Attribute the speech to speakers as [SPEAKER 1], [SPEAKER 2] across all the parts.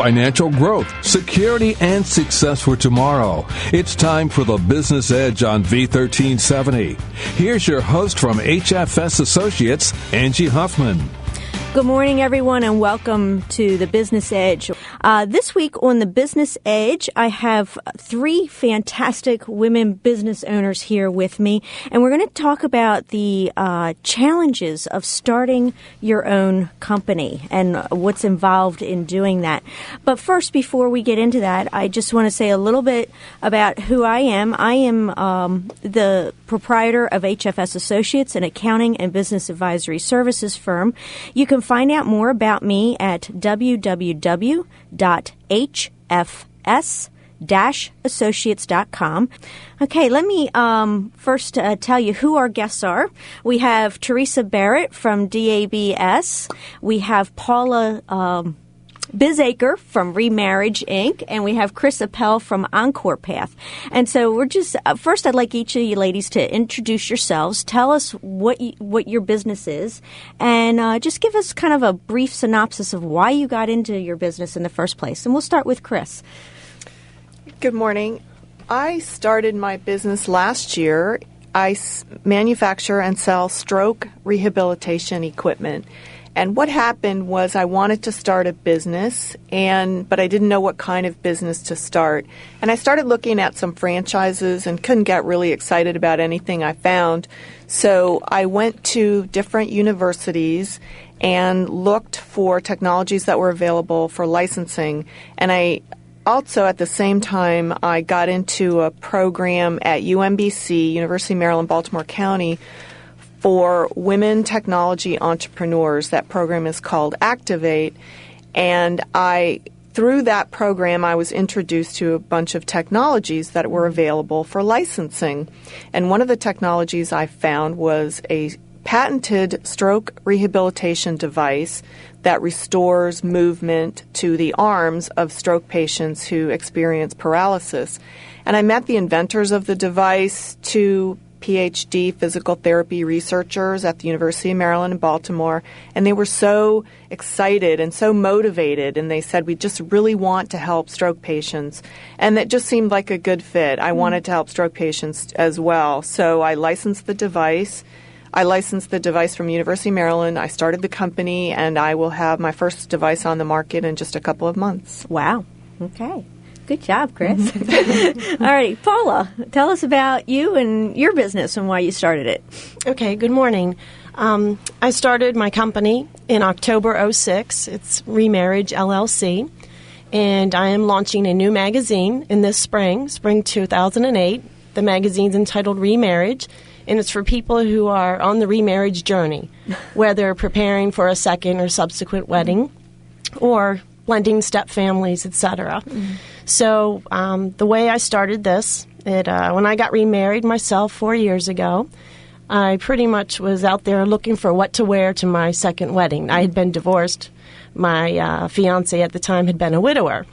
[SPEAKER 1] financial growth, security, and success for tomorrow. It's time for the Business Edge on V1370. Here's your host from HFS Associates, Angie Huffman.
[SPEAKER 2] Good morning, everyone, and welcome to the Business Edge. This week on the Business Edge, I have three fantastic women business owners here with me, and we're going to talk about the challenges of starting your own company and what's involved in doing that. But first, before we get into that, I just want to say a little bit about who I am. I am the proprietor of HFS Associates, an accounting and business advisory services firm. You can find out more about me at www.hfs-associates.com. Okay, let me first tell you who our guests are. We have Teresa Barrett from DABS. We have Paula Bizaker from Remarriage, Inc., and we have Chris Appel from Encore Path. And so we're just, first I'd like each of you ladies to introduce yourselves, tell us what your business is, and just give us kind of a brief synopsis of why you got into your business in the first place. And we'll start with Chris.
[SPEAKER 3] Good morning. I started my business last year. I manufacture and sell stroke rehabilitation equipment. And what happened was I wanted to start a business, but I didn't know what kind of business to start. And I started looking at some franchises and couldn't get really excited about anything I found. So I went to different universities and looked for technologies that were available for licensing. And I also, at the same time, I got into a program at UMBC, University of Maryland, Baltimore County, for women technology entrepreneurs. That program is called Activate. And through that program, I was introduced to a bunch of technologies that were available for licensing. And one of the technologies I found was a patented stroke rehabilitation device that restores movement to the arms of stroke patients who experience paralysis. And I met the inventors of the device, two PhD physical therapy researchers at the University of Maryland in Baltimore, and they were so excited and so motivated, and they said, we just really want to help stroke patients. And that just seemed like a good fit. I wanted to help stroke patients as well. So I licensed the device. From University of Maryland. I started the company, and I will have my first device on the market in just a couple of months.
[SPEAKER 2] Wow. Okay. Good job, Chris. All right, Paula, tell us about you and your business and why you started it.
[SPEAKER 4] Okay, good morning. I started my company in October 2006. It's Remarriage, LLC, and I am launching a new magazine in this spring 2008. The magazine's entitled Remarriage, and it's for people who are on the remarriage journey, whether preparing for a second or subsequent wedding or blending step families, etc. Mm-hmm. So the way I started this, when I got remarried myself 4 years ago, I pretty much was out there looking for what to wear to my second wedding. I had been divorced. My fiance at the time had been a widower.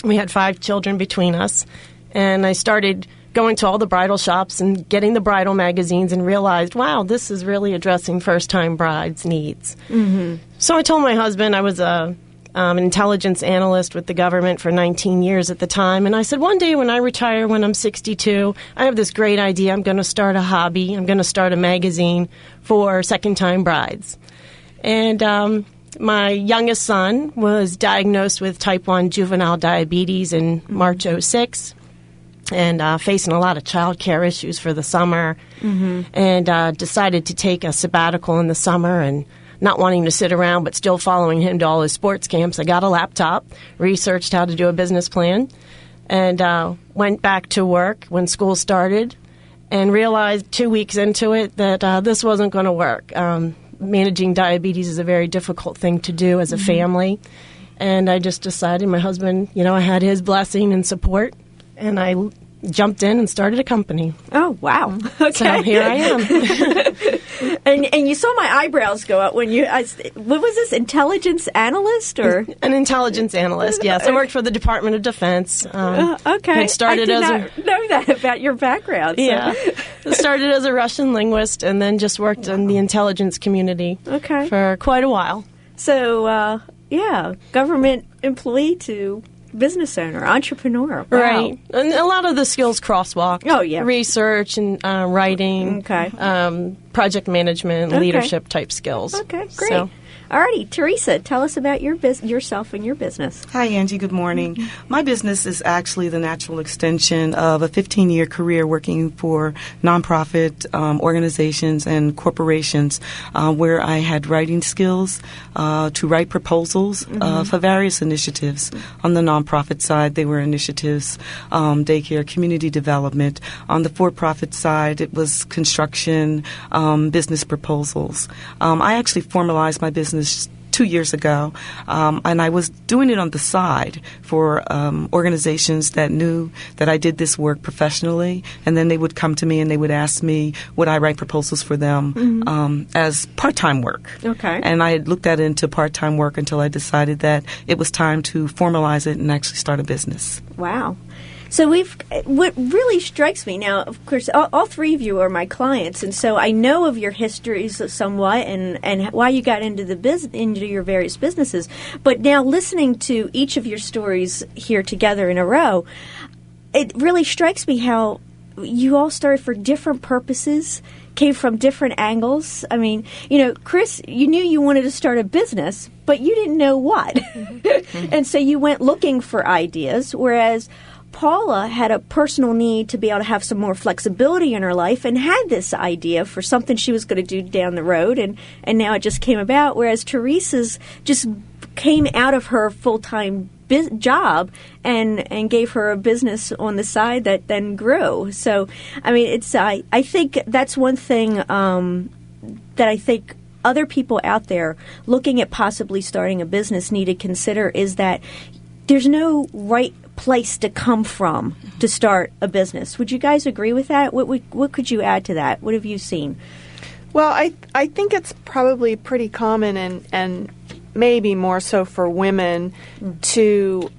[SPEAKER 4] We had 5 children between us, and I started going to all the bridal shops and getting the bridal magazines and realized, wow, this is really addressing first-time brides' needs. Mm-hmm. So I told my husband I was an intelligence analyst with the government for 19 years at the time. And I said, one day when I retire, when I'm 62, I have this great idea. I'm going to start a hobby. I'm going to start a magazine for second-time brides. And my youngest son was diagnosed with type 1 juvenile diabetes in March 2006 and facing a lot of child care issues for the summer, and decided to take a sabbatical in the summer and not wanting to sit around but still following him to all his sports camps. I got a laptop, researched how to do a business plan, and went back to work when school started and realized 2 weeks into it that this wasn't going to work. Managing diabetes is a very difficult thing to do as a family. And I just decided, my husband, I had his blessing and support, and I jumped in and started a company.
[SPEAKER 2] Oh, wow. Okay.
[SPEAKER 4] So here I am.
[SPEAKER 2] and you saw my eyebrows go up when what was this, intelligence analyst or?
[SPEAKER 4] An intelligence analyst, yes. I worked for the Department of Defense.
[SPEAKER 2] Okay.
[SPEAKER 4] I did
[SPEAKER 2] not know that about your background. So.
[SPEAKER 4] Yeah. Started as a Russian linguist and then just worked in the intelligence community for quite a while.
[SPEAKER 2] So, Yeah, government employee to business owner, entrepreneur. Wow.
[SPEAKER 4] Right. And a lot of the skills crosswalk.
[SPEAKER 2] Oh, yeah.
[SPEAKER 4] Research and writing.
[SPEAKER 2] Okay.
[SPEAKER 4] Project management,
[SPEAKER 2] Okay.
[SPEAKER 4] leadership type skills.
[SPEAKER 2] Okay, great.
[SPEAKER 4] So,
[SPEAKER 2] Alrighty, Teresa, tell us about yourself and your business.
[SPEAKER 5] Hi, Angie. Good morning. My business is actually the natural extension of a 15-year career working for nonprofit organizations and corporations where I had writing skills to write proposals for various initiatives. On the nonprofit side, they were initiatives, daycare, community development. On the for-profit side, it was construction, business proposals. I actually formalized my business 2 years ago, and I was doing it on the side for organizations that knew that I did this work professionally, and then they would come to me and they would ask me would I write proposals for them as part-time work.
[SPEAKER 2] Okay.
[SPEAKER 5] And I had looked at it into part-time work until I decided that it was time to formalize it and actually start a business.
[SPEAKER 2] Wow. So what really strikes me now, of course, all three of you are my clients, and so I know of your histories somewhat and why you got into into your various businesses. But now listening to each of your stories here together in a row, it really strikes me how you all started for different purposes, came from different angles. I mean, Chris, you knew you wanted to start a business, but you didn't know what. And so you went looking for ideas, whereas Paula had a personal need to be able to have some more flexibility in her life and had this idea for something she was going to do down the road, and now it just came about, whereas Teresa's just came out of her full-time job and gave her a business on the side that then grew. So, I mean, I think that's one thing that I think other people out there looking at possibly starting a business need to consider is that there's no right place to come from to start a business. Would you guys agree with that? What could you add to that? What have you seen?
[SPEAKER 3] Well, I think it's probably pretty common and maybe more so for women to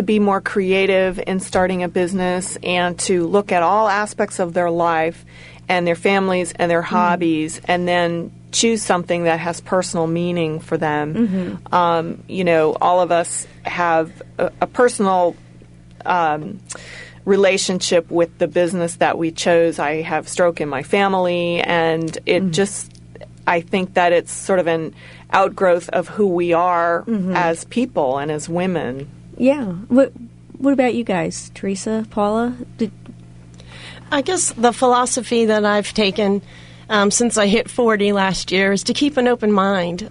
[SPEAKER 3] be more creative in starting a business and to look at all aspects of their life and their families and their hobbies and then choose something that has personal meaning for them. All of us have a personal relationship with the business that we chose. I have stroke in my family, and I think that it's sort of an outgrowth of who we are as people and as women.
[SPEAKER 2] Yeah. What about you guys, Teresa, Paula?
[SPEAKER 4] I guess the philosophy that I've taken since I hit 40 last year is to keep an open mind.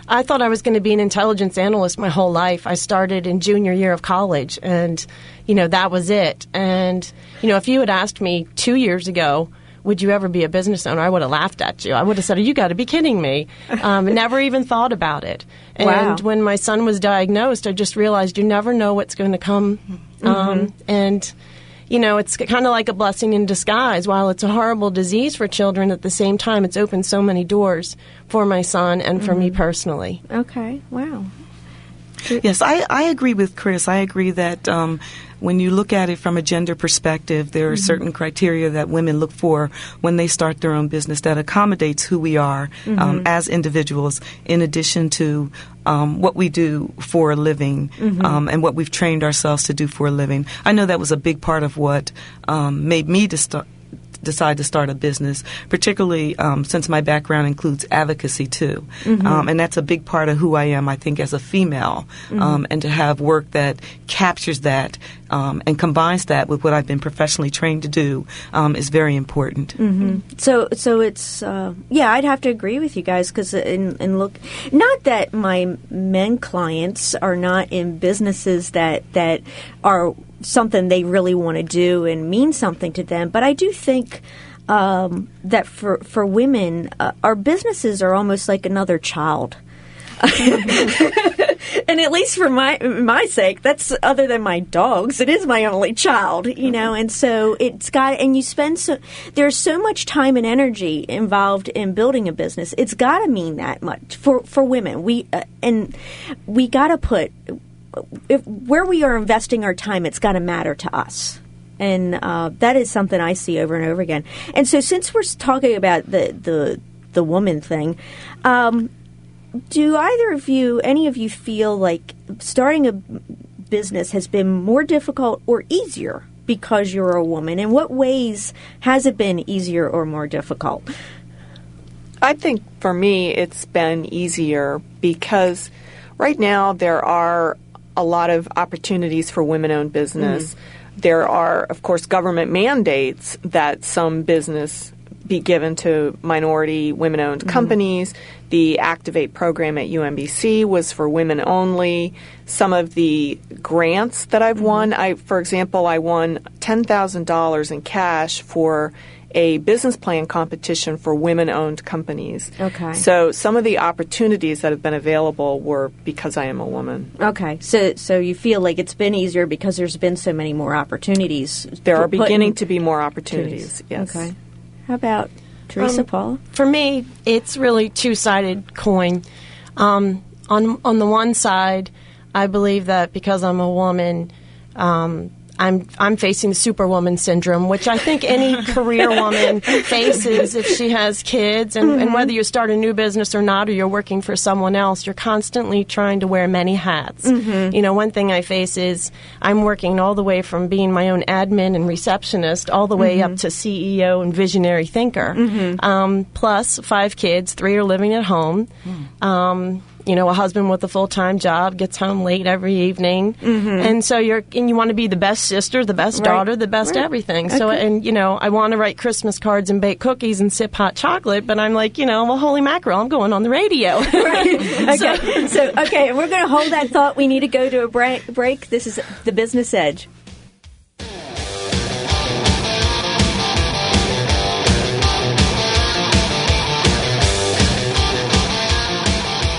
[SPEAKER 4] I thought I was going to be an intelligence analyst my whole life. I started in junior year of college, and, that was it. And, if you had asked me 2 years ago, would you ever be a business owner, I would have laughed at you. I would have said, you got to be kidding me. Never even thought about it. And when my son was diagnosed, I just realized you never know what's going to come. And it's kind of like a blessing in disguise. While it's a horrible disease for children, at the same time, it's opened so many doors for my son and for me personally.
[SPEAKER 2] Okay. Wow.
[SPEAKER 5] Yes, I agree with Chris. I agree that when you look at it from a gender perspective, there are certain criteria that women look for when they start their own business that accommodates who we are as individuals, in addition to what we do for a living and what we've trained ourselves to do for a living. I know that was a big part of what made me decide to start a business, particularly since my background includes advocacy too. And that's a big part of who I am, I think, as a female. And to have work that captures that and combines that with what I've been professionally trained to do is very important.
[SPEAKER 2] So it's I'd have to agree with you guys because in look, not that my men clients are not in businesses that are something they really want to do and mean something to them, but I do think that for women, our businesses are almost like another child. And at least for my sake, that's other than my dogs, it is my only child, and so it's got, and you spend there's so much time and energy involved in building a business. It's got to mean that much for women. We got to put, where we are investing our time, it's got to matter to us. And that is something I see over and over again. And so since we're talking about the woman thing, do any of you feel like starting a business has been more difficult or easier because you're a woman? In what ways has it been easier or more difficult?
[SPEAKER 3] I think for me it's been easier because right now there are a lot of opportunities for women-owned business. There are, of course, government mandates that some business be given to minority women-owned companies. The Activate program at UMBC was for women only. Some of the grants that I've won, for example, I won $10,000 in cash for a business plan competition for women-owned companies.
[SPEAKER 2] Okay.
[SPEAKER 3] So some of the opportunities that have been available were because I am a woman.
[SPEAKER 2] Okay. So you feel like it's been easier because there's been so many more opportunities.
[SPEAKER 3] There are beginning to be more opportunities, yes.
[SPEAKER 2] Okay. How about Teresa, Paula?
[SPEAKER 4] For me, it's really two-sided coin. On the one side, I believe that because I'm a woman, I'm facing the superwoman syndrome, which I think any career woman faces if she has kids. And whether you start a new business or not, or you're working for someone else, you're constantly trying to wear many hats. One thing I face is I'm working all the way from being my own admin and receptionist all the way up to CEO and visionary thinker. Plus 5 kids, 3 are living at home. A husband with a full-time job gets home late every evening, and so you want to be the best sister, the best daughter, the best everything. So, I want to write Christmas cards and bake cookies and sip hot chocolate, but I'm like, well, holy mackerel, I'm going on the radio.
[SPEAKER 2] Okay, so we're going to hold that thought. We need to go to a break. This is the Business Edge.